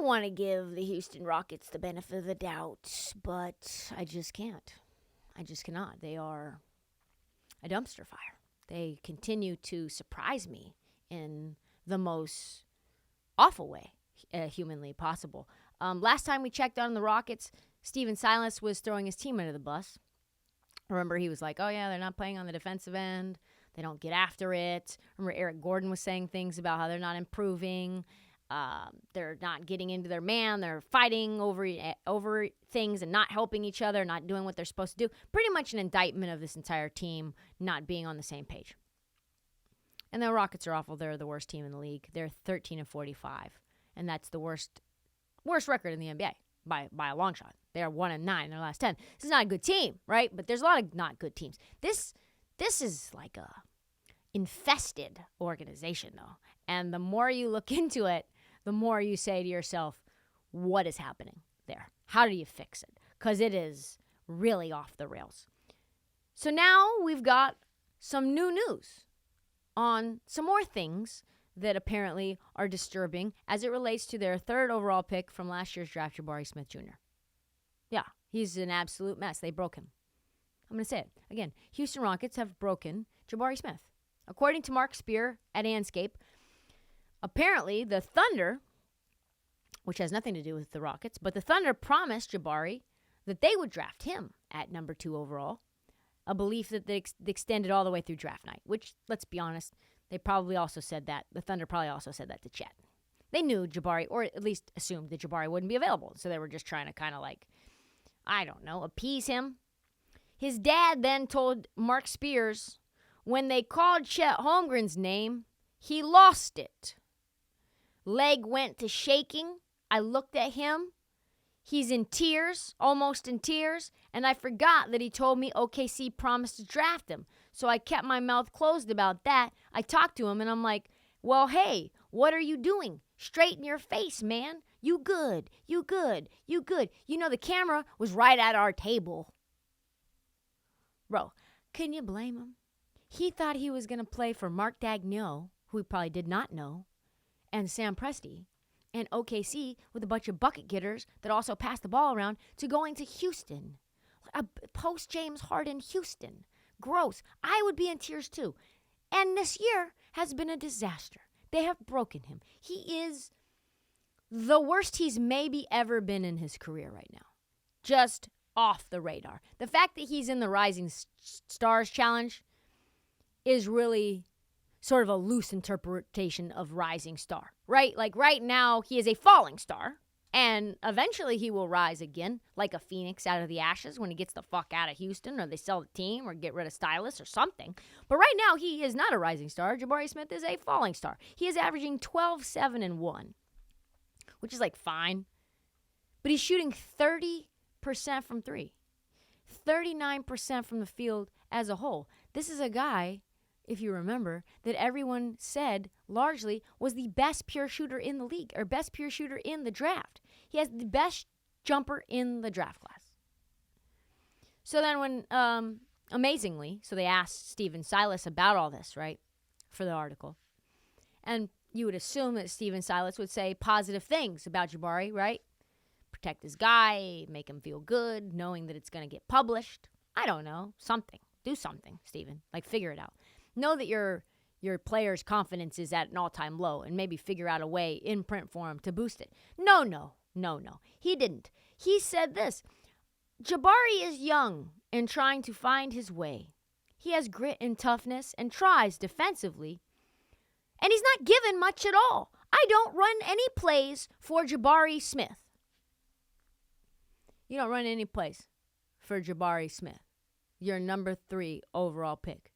want to give the Houston Rockets the benefit of the doubt, but I just can't. I just cannot. They are a dumpster fire. They continue to surprise me in the most awful way humanly possible. Last time we checked on the Rockets, Stephen Silas was throwing his team under the bus. Remember, he was like, oh, yeah, they're not playing on the defensive end. They don't get after it. Remember, Eric Gordon was saying things about how they're not improving. They're not getting into their man. They're fighting over things and not helping each other, not doing what they're supposed to do. Pretty much an indictment of this entire team not being on the same page. And the Rockets are awful. They're the worst team in the league. They're 13-45, and that's the worst record in the NBA by a long shot. They are 1-9 in their last 10. This is not a good team, right? But there's a lot of not good teams. This is like a infested organization, though. And the more you look into it, the more you say to yourself, what is happening there? How do you fix it? Because it is really off the rails. So now we've got some new news on some more things that apparently are disturbing as it relates to their third overall pick from last year's draft, Jabari Smith Jr. Yeah, he's an absolute mess. They broke him. I'm going to say it again. Houston Rockets have broken Jabari Smith. According to Mark Spear at Anscape, apparently the Thunder, which has nothing to do with the Rockets, but the Thunder promised Jabari that they would draft him at number 2 overall, a belief that they extended all the way through draft night, which, let's be honest, they probably also said that. The Thunder probably also said that to Chet. They knew Jabari, or at least assumed that Jabari wouldn't be available, so they were just trying to kind of like, I don't know, appease him. His dad then told Mark Spears when they called Chet Holmgren's name, he lost it. Leg went to shaking. I looked at him. He's in tears, almost in tears, and I forgot that he told me OKC promised to draft him. So I kept my mouth closed about that. I talked to him, and I'm like, well, hey, what are you doing? Straighten your face, man. You good. You good. You good. You know, the camera was right at our table. Bro, can you blame him? He thought he was going to play for Mark Daigneault, who he probably did not know, and Sam Presti, and OKC with a bunch of bucket getters that also pass the ball around to going to Houston. A post-James Harden Houston. Gross. I would be in tears too. And this year has been a disaster. They have broken him. He is the worst he's maybe ever been in his career right now. Just off the radar. The fact that he's in the Rising Stars Challenge is really sort of a loose interpretation of rising star, right? Like right now, he is a falling star, and eventually he will rise again, like a phoenix out of the ashes when he gets the fuck out of Houston, or they sell the team, or get rid of Stylus or something. But right now, he is not a rising star. Jabari Smith is a falling star. He is averaging 12, 7, and 1, which is like fine. But he's shooting 30% from 3, 39% from the field as a whole. This is a guy, if you remember, that everyone said largely was the best pure shooter in the league, or best pure shooter in the draft. He has the best jumper in the draft class. So then when, amazingly, so they asked Stephen Silas about all this, right, for the article. And you would assume that Stephen Silas would say positive things about Jabari, right? Protect his guy, make him feel good, knowing that it's going to get published. I don't know, something. Do something, Stephen. Like, figure it out. Know that your player's confidence is at an all-time low, and maybe figure out a way in print form to boost it. No. He didn't. He said this: Jabari is young and trying to find his way. He has grit and toughness and tries defensively, and he's not given much at all. I don't run any plays for Jabari Smith. You don't run any plays for Jabari Smith, your number 3 overall pick.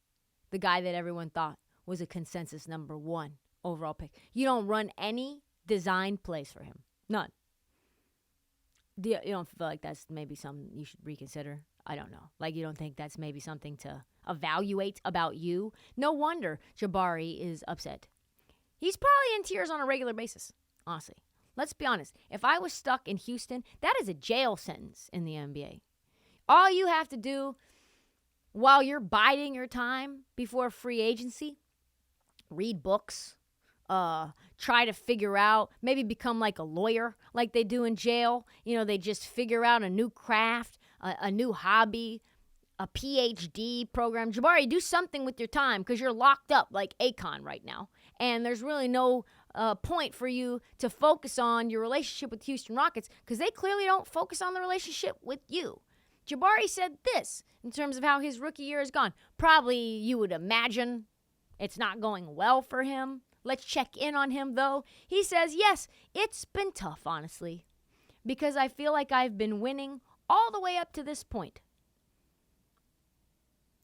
The guy that everyone thought was a consensus number 1 overall pick. You don't run any design plays for him. None. You don't feel like that's maybe something you should reconsider? I don't know. Like, you don't think that's maybe something to evaluate about you? No wonder Jabari is upset. He's probably in tears on a regular basis, honestly. Let's be honest. If I was stuck in Houston, that is a jail sentence in the NBA. All you have to do while you're biding your time before free agency, read books, try to figure out, maybe become like a lawyer like they do in jail. They just figure out a new craft, a new hobby, a PhD program. Jabari, do something with your time because you're locked up like Akon right now. And there's really no point for you to focus on your relationship with Houston Rockets because they clearly don't focus on the relationship with you. Jabari said this in terms of how his rookie year has gone. Probably you would imagine it's not going well for him. Let's check in on him, though. He says, yes, it's been tough, honestly, because I feel like I've been winning all the way up to this point.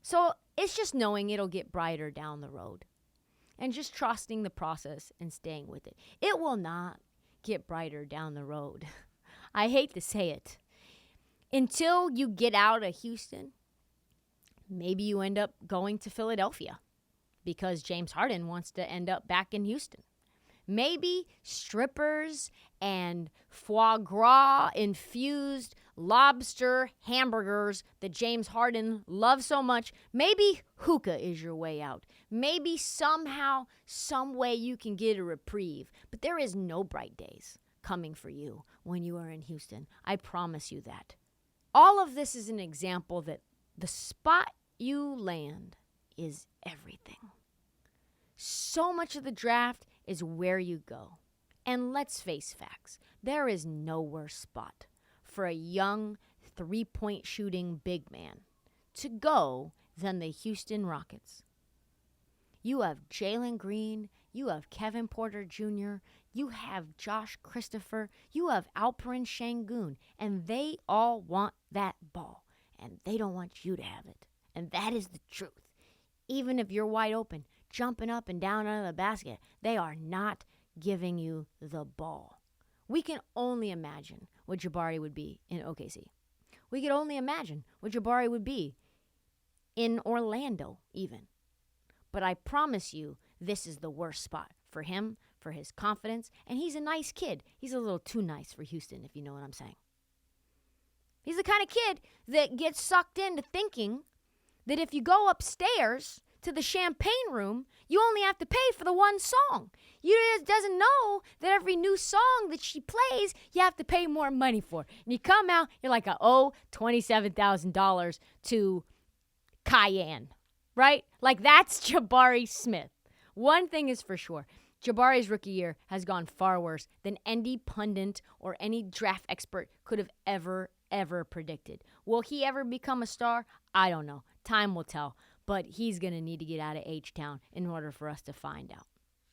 So it's just knowing it'll get brighter down the road and just trusting the process and staying with it. It will not get brighter down the road. I hate to say it. Until you get out of Houston, maybe you end up going to Philadelphia because James Harden wants to end up back in Houston. Maybe strippers and foie gras infused lobster hamburgers that James Harden loves so much. Maybe hookah is your way out. Maybe somehow, some way you can get a reprieve. But there is no bright days coming for you when you are in Houston. I promise you that. All of this is an example that the spot you land is everything. So much of the draft is where you go. And let's face facts, there is no worse spot for a young three-point shooting big man to go than the Houston Rockets. You have Jalen Green, you have Kevin Porter Jr., you have Josh Christopher, you have Alperen Şengün, and they all want that ball, and they don't want you to have it. And that is the truth. Even if you're wide open, jumping up and down under the basket, they are not giving you the ball. We can only imagine what Jabari would be in OKC. We could only imagine what Jabari would be in Orlando even. But I promise you, this is the worst spot for him, for his confidence, and he's a nice kid. He's a little too nice for Houston, if you know what I'm saying. He's the kind of kid that gets sucked into thinking that if you go upstairs to the champagne room, you only have to pay for the one song. You just doesn't know that every new song that she plays, you have to pay more money for. And you come out, you're like, $27,000 to Cayenne, right? Like that's Jabari Smith. One thing is for sure. Jabari's rookie year has gone far worse than any pundit or any draft expert could have ever predicted. Will he ever become a star? I don't know. Time will tell. But he's going to need to get out of H-Town in order for us to find out.